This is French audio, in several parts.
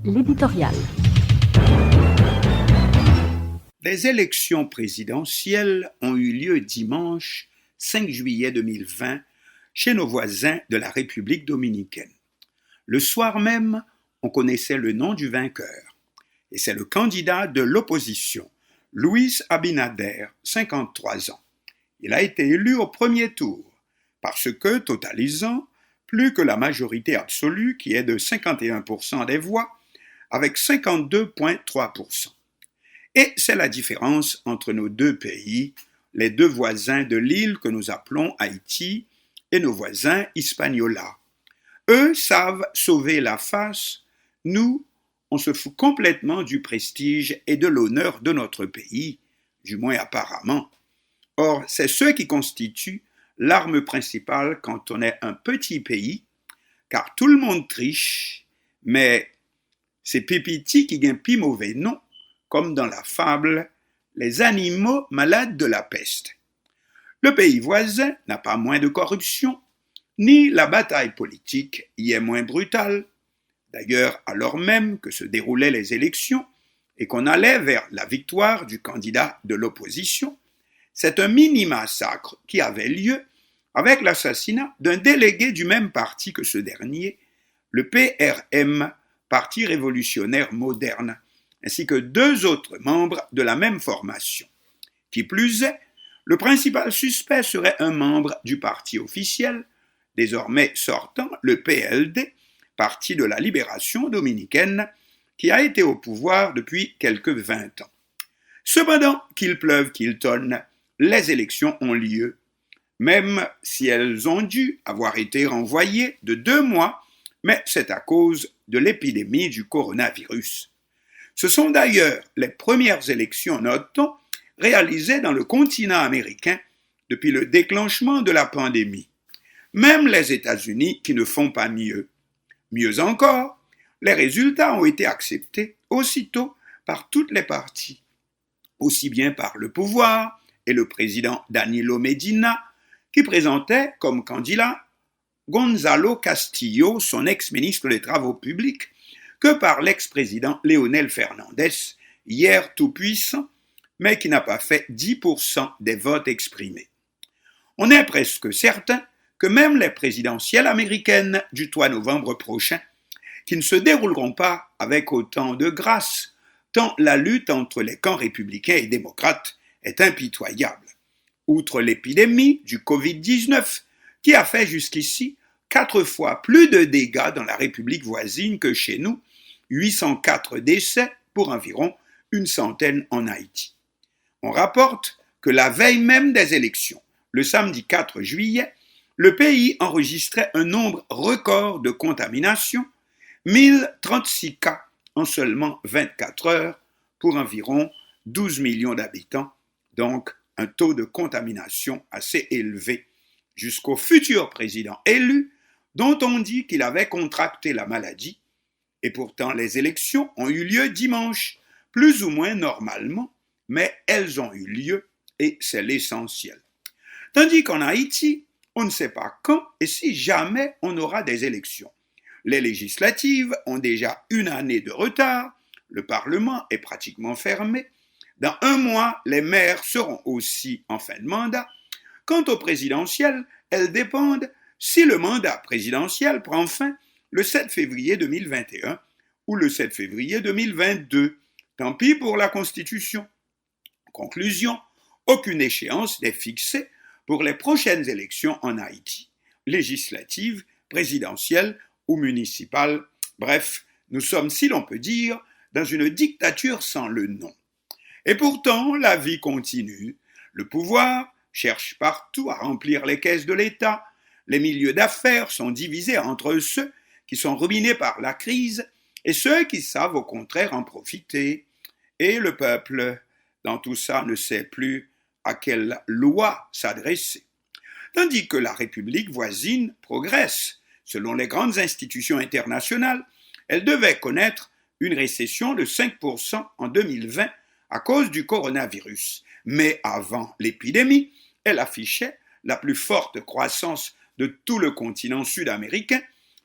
L'éditorial. Les élections présidentielles ont eu lieu dimanche 5 juillet 2020 chez nos voisins de la République dominicaine. Le soir même, on connaissait le nom du vainqueur. Et c'est le candidat de l'opposition, Luis Abinader, 53 ans. Il a été élu au premier tour parce que, totalisant plus que la majorité absolue qui est de 51% des voix, avec 52,3%. Et c'est la différence entre nos deux pays, les deux voisins de l'île que nous appelons Haïti et nos voisins Hispaniola. Eux savent sauver la face, nous, on se fout complètement du prestige et de l'honneur de notre pays, du moins apparemment. Or, c'est ce qui constitue l'arme principale quand on est un petit pays, car tout le monde triche, mais c'est Pipiti qui gagne pi mauvais nom, comme dans la fable « Les animaux malades de la peste ». Le pays voisin n'a pas moins de corruption, ni la bataille politique y est moins brutale. D'ailleurs, alors même que se déroulaient les élections et qu'on allait vers la victoire du candidat de l'opposition, c'est un mini-massacre qui avait lieu avec l'assassinat d'un délégué du même parti que ce dernier, le PRM, Parti révolutionnaire moderne, ainsi que deux autres membres de la même formation. Qui plus est, le principal suspect serait un membre du parti officiel, désormais sortant, le PLD, Parti de la Libération dominicaine, qui a été au pouvoir depuis quelques 20 ans. Cependant, qu'il pleuve, qu'il tonne, les élections ont lieu, même si elles ont dû avoir été renvoyées de 2 mois, mais c'est à cause de l'épidémie du coronavirus. Ce sont d'ailleurs les premières élections, notons, réalisées dans le continent américain depuis le déclenchement de la pandémie. Même les États-Unis qui ne font pas mieux. Mieux encore, les résultats ont été acceptés aussitôt par toutes les parties, aussi bien par le pouvoir et le président Danilo Medina, qui présentait comme candidat Gonzalo Castillo, son ex-ministre des Travaux publics, que par l'ex-président Leonel Fernandez, hier tout-puissant, mais qui n'a pas fait 10% des votes exprimés. On est presque certain que même les présidentielles américaines du 3 novembre prochain, qui ne se dérouleront pas avec autant de grâce, tant la lutte entre les camps républicains et démocrates est impitoyable. Outre l'épidémie du Covid-19, qui a fait jusqu'ici 4 fois plus de dégâts dans la République voisine que chez nous, 804 décès pour environ 100 en Haïti. On rapporte que la veille même des élections, le samedi 4 juillet, le pays enregistrait un nombre record de contaminations, 1036 cas en seulement 24 heures pour environ 12 millions d'habitants, donc un taux de contamination assez élevé, jusqu'au futur président élu dont on dit qu'il avait contracté la maladie, et pourtant les élections ont eu lieu dimanche, plus ou moins normalement, mais elles ont eu lieu et c'est l'essentiel. Tandis qu'en Haïti, on ne sait pas quand et si jamais on aura des élections. Les législatives ont déjà 1 année de retard, le Parlement est pratiquement fermé, dans 1 mois, les maires seront aussi en fin de mandat. Quant aux présidentielles, elles dépendent si le mandat présidentiel prend fin le 7 février 2021 ou le 7 février 2022. Tant pis pour la Constitution. Conclusion, aucune échéance n'est fixée pour les prochaines élections en Haïti, législatives, présidentielles ou municipales. Bref, nous sommes, si l'on peut dire, dans une dictature sans le nom. Et pourtant, la vie continue. Le pouvoir cherche partout à remplir les caisses de l'État. Les milieux d'affaires sont divisés entre ceux qui sont ruinés par la crise et ceux qui savent au contraire en profiter. Et le peuple, dans tout ça, ne sait plus à quelle loi s'adresser. Tandis que la République voisine progresse. Selon les grandes institutions internationales, elle devait connaître une récession de 5% en 2020 à cause du coronavirus. Mais avant l'épidémie, elle affichait la plus forte croissance de tout le continent sud-américain,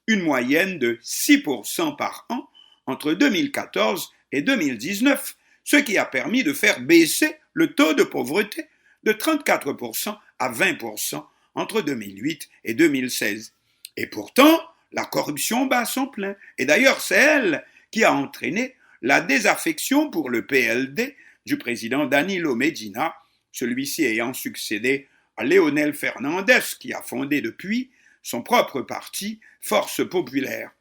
une moyenne de 6% par an entre 2014 et 2019, ce qui a permis de faire baisser le taux de pauvreté de 34% à 20% entre 2008 et 2016. Et pourtant, la corruption bat son plein. Et d'ailleurs, c'est elle qui a entraîné la désaffection pour le PLD du président Danilo Medina, celui-ci ayant succédé à Leonel Fernandez, qui a fondé depuis son propre parti, Force populaire.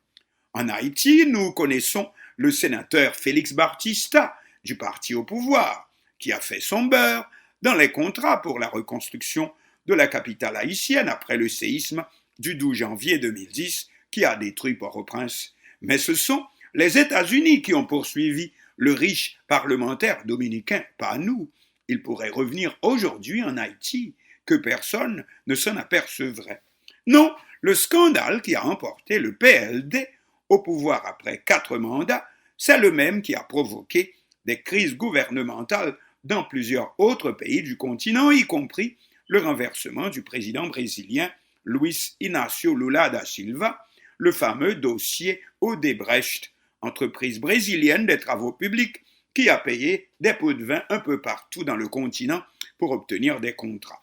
En Haïti, nous connaissons le sénateur Félix Bartista, du parti au pouvoir, qui a fait son beurre dans les contrats pour la reconstruction de la capitale haïtienne après le séisme du 12 janvier 2010 qui a détruit Port-au-Prince. Mais ce sont les États-Unis qui ont poursuivi le riche parlementaire dominicain, pas nous. Il pourrait revenir aujourd'hui en Haïti, que personne ne s'en apercevrait. Non, le scandale qui a emporté le PLD au pouvoir après 4 mandats, c'est le même qui a provoqué des crises gouvernementales dans plusieurs autres pays du continent, y compris le renversement du président brésilien Luiz Inácio Lula da Silva, le fameux dossier Odebrecht, entreprise brésilienne des travaux publics qui a payé des pots de vin un peu partout dans le continent pour obtenir des contrats.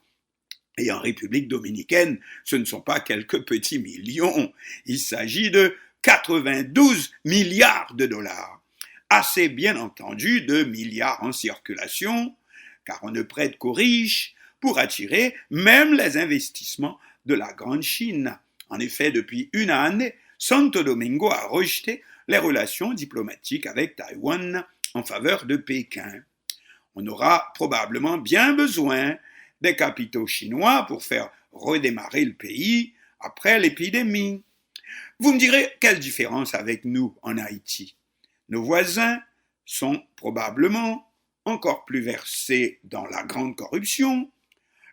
Et en République dominicaine, ce ne sont pas quelques petits millions, il s'agit de 92 milliards de dollars. Assez bien entendu de milliards en circulation, car on ne prête qu'aux riches pour attirer même les investissements de la Grande Chine. En effet, depuis une année, Santo Domingo a rejeté les relations diplomatiques avec Taïwan en faveur de Pékin. On aura probablement bien besoin des capitaux chinois pour faire redémarrer le pays après l'épidémie. Vous me direz, quelle différence avec nous en Haïti? Nos voisins sont probablement encore plus versés dans la grande corruption.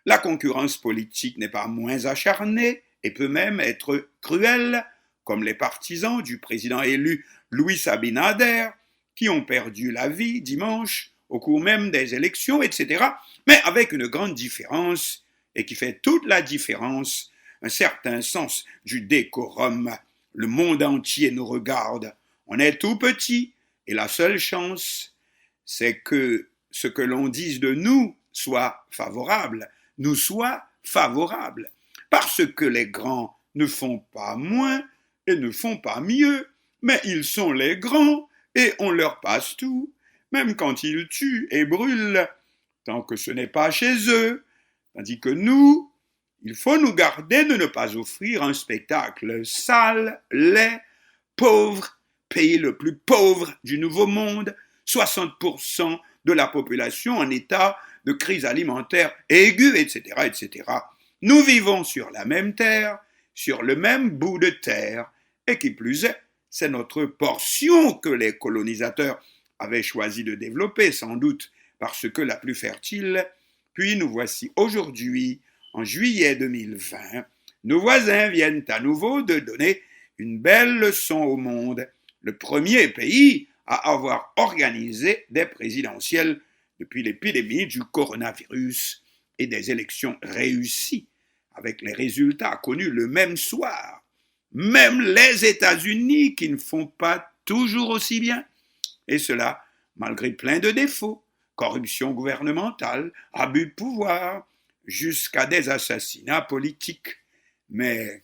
La concurrence politique n'est pas moins acharnée et peut même être cruelle, comme les partisans du président élu Luis Abinader, qui ont perdu la vie dimanche au cours même des élections, etc. Mais avec une grande différence, et qui fait toute la différence, un certain sens du décorum. Le monde entier nous regarde. On est tout petit, et la seule chance, c'est que ce que l'on dise de nous soit favorable, nous soit favorable. Parce que les grands ne font pas moins et ne font pas mieux, mais ils sont les grands et on leur passe tout, même quand ils tuent et brûlent, tant que ce n'est pas chez eux. Tandis que nous, il faut nous garder de ne pas offrir un spectacle sale, laid, pauvre, pays le plus pauvre du Nouveau Monde, 60% de la population en état de crise alimentaire aiguë, etc., etc. Nous vivons sur la même terre, sur le même bout de terre, et qui plus est, c'est notre portion que les colonisateurs avaient choisi de développer, sans doute parce que la plus fertile. Puis nous voici aujourd'hui, en juillet 2020, nos voisins viennent à nouveau de donner une belle leçon au monde. Le premier pays à avoir organisé des présidentielles depuis l'épidémie du coronavirus et des élections réussies, avec les résultats connus le même soir. Même les États-Unis qui ne font pas toujours aussi bien. Et cela, malgré plein de défauts, corruption gouvernementale, abus de pouvoir, jusqu'à des assassinats politiques. Mais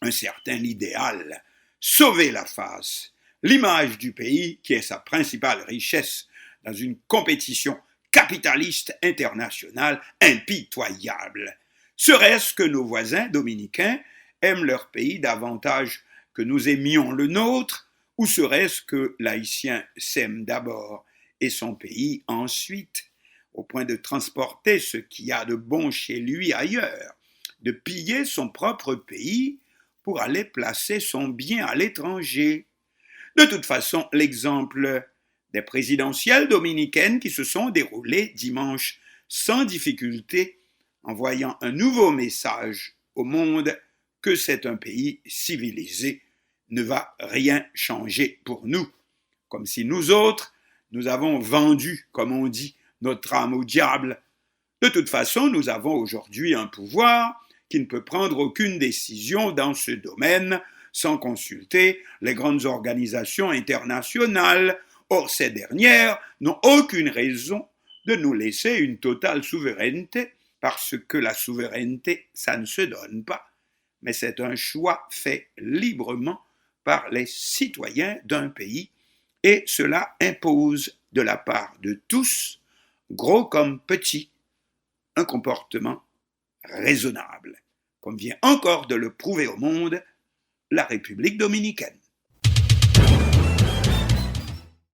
un certain idéal, sauver la face, l'image du pays qui est sa principale richesse dans une compétition capitaliste internationale impitoyable. Serait-ce que nos voisins dominicains aiment leur pays davantage que nous aimions le nôtre, ou serait-ce que l'Haïtien s'aime d'abord et son pays ensuite, au point de transporter ce qu'il y a de bon chez lui ailleurs, de piller son propre pays pour aller placer son bien à l'étranger? De toute façon, l'exemple des présidentielles dominicaines qui se sont déroulées dimanche sans difficulté, envoyant un nouveau message au monde que c'est un pays civilisé, ne va rien changer pour nous. Comme si nous autres, nous avons vendu, comme on dit, notre âme au diable. De toute façon, nous avons aujourd'hui un pouvoir qui ne peut prendre aucune décision dans ce domaine sans consulter les grandes organisations internationales. Or, ces dernières n'ont aucune raison de nous laisser une totale souveraineté, parce que la souveraineté, ça ne se donne pas, mais c'est un choix fait librement par les citoyens d'un pays, et cela impose de la part de tous, gros comme petits, un comportement raisonnable, comme vient encore de le prouver au monde la République dominicaine.